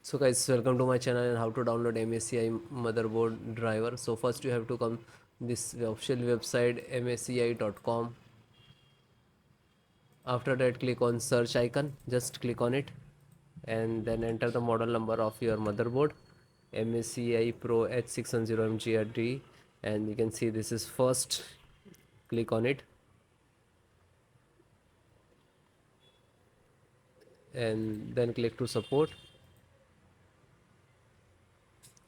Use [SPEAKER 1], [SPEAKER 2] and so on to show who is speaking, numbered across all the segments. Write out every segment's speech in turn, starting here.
[SPEAKER 1] So guys, welcome to my channel and how to download MSI motherboard driver. So first you have to come this official website msci.com. After that click on search icon, just click on it and then enter the model number of your motherboard MSI Pro H610M GRD, and you can see this is first. Click on it and then click to support.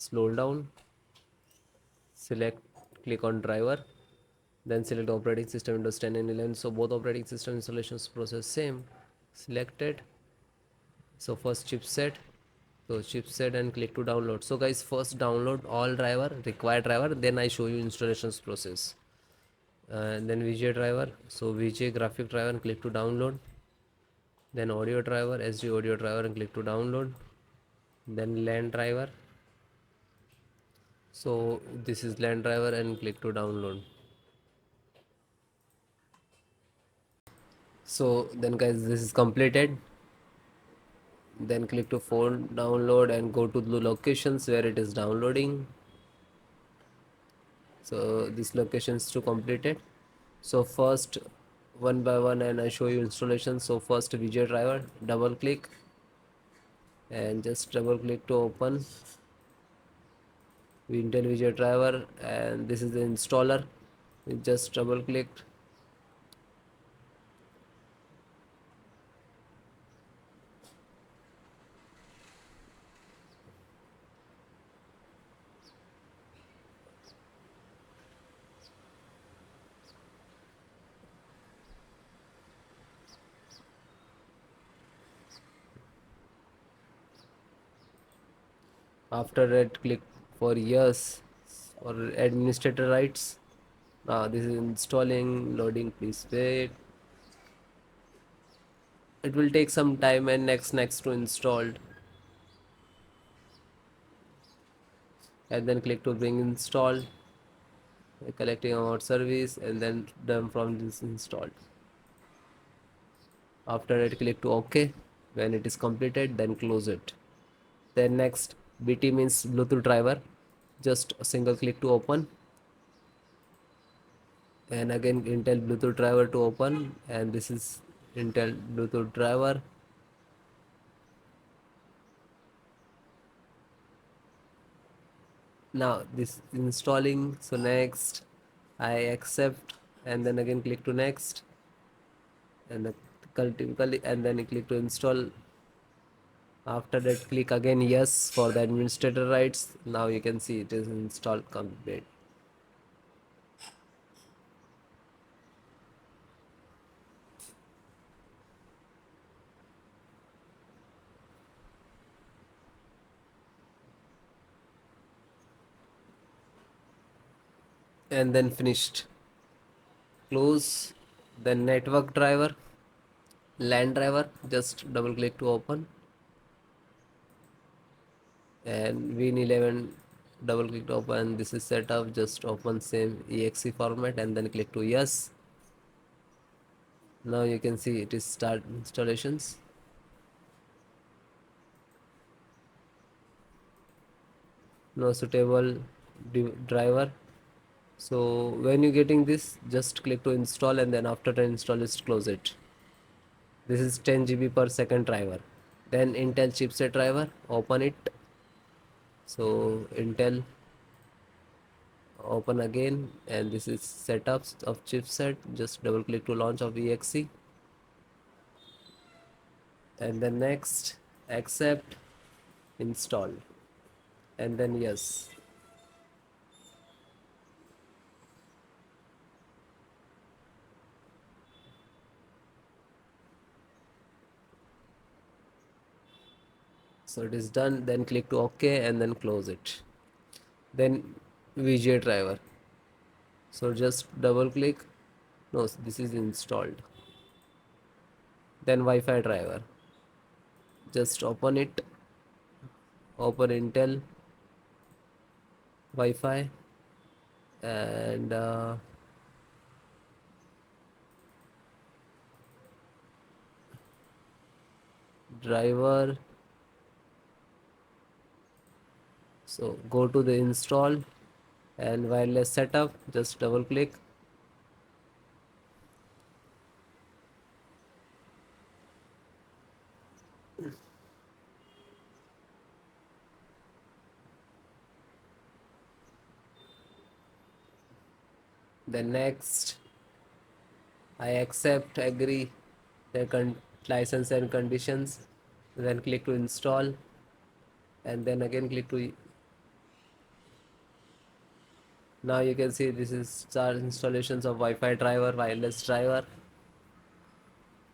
[SPEAKER 1] Scroll down, select, click on driver, then select operating system Windows 10 and 11. So both operating system installations process same. Select it. So first chipset, so chipset and click to download. So guys, first download all driver, required driver, then I show you installations process. And then VGA driver, so VGA graphic driver and click to download. Then audio driver, SD audio driver and click to download. Then LAN driver, so this is LAN driver and click to download. So then guys, this is completed. Then click to phone download and go to the locations where it is downloading. So this location is to complete it. So first one by one and I show you installation. So first VGA driver, double click and just double click to open Intel VGA driver, and this is the installer. You just double click. After that click for yes or administrator rights. Now this is installing, loading, please wait. It will take some time and next to installed, and then click to bring installed, collecting amount service, and then done from this installed. After that click to OK. When it is completed, then close it. Then next, BT means Bluetooth driver, just a single click to open, and again Intel Bluetooth driver to open, and this is Intel Bluetooth driver. Now this installing, so next I accept and then again click to next, and typically and then click to install. After that click again yes for the administrator rights. Now you can see it is installed complete. And then finished. Close. Then network driver, LAN driver, just double click to open, and Win11 double click to open. This is set up, just open same exe format and then click to yes. Now you can see it is start installations. No suitable driver. So when you getting this, just click to install and then after the install, just close it. This is 10 GB per second driver. Then Intel chipset driver, open it. So Intel, open again, and this is setups of chipset. Just double click to launch of exe, and then next, accept, install, and then yes. So it is done. Then click to OK and then close it. Then VGA driver, so just double click. No, this is installed. Then Wi-Fi driver, just open it, open Intel Wi-Fi, and driver, So go to the install and wireless setup, just double click. Then next, I accept, agree the license and conditions. Then click to install, and then again click to. Now you can see this is our installations of Wi-Fi driver, wireless driver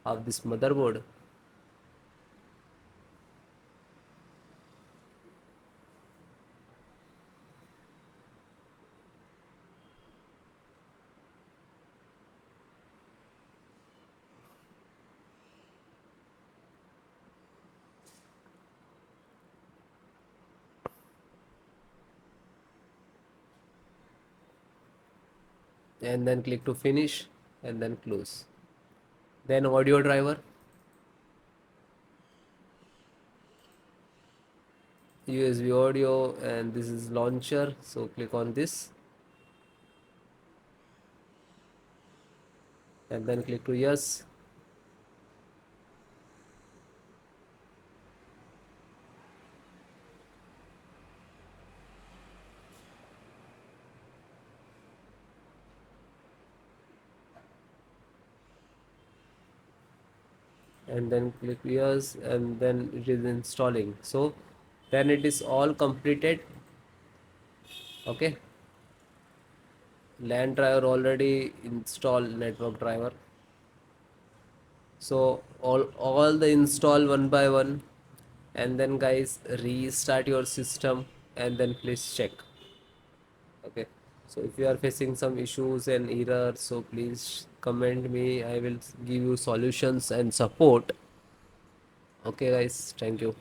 [SPEAKER 1] of this motherboard. And then click to finish and then close. Then audio driver, USB audio, and this is launcher, so click on this and then click to yes. And then click yes, and then it is installing. So then it is all completed. Okay, LAN driver already installed, network driver. So all the install one by one, and then guys restart your system and then please check. Okay, so if you are facing some issues and errors, so please comment me, I will give you solutions and support. Okay guys, thank you.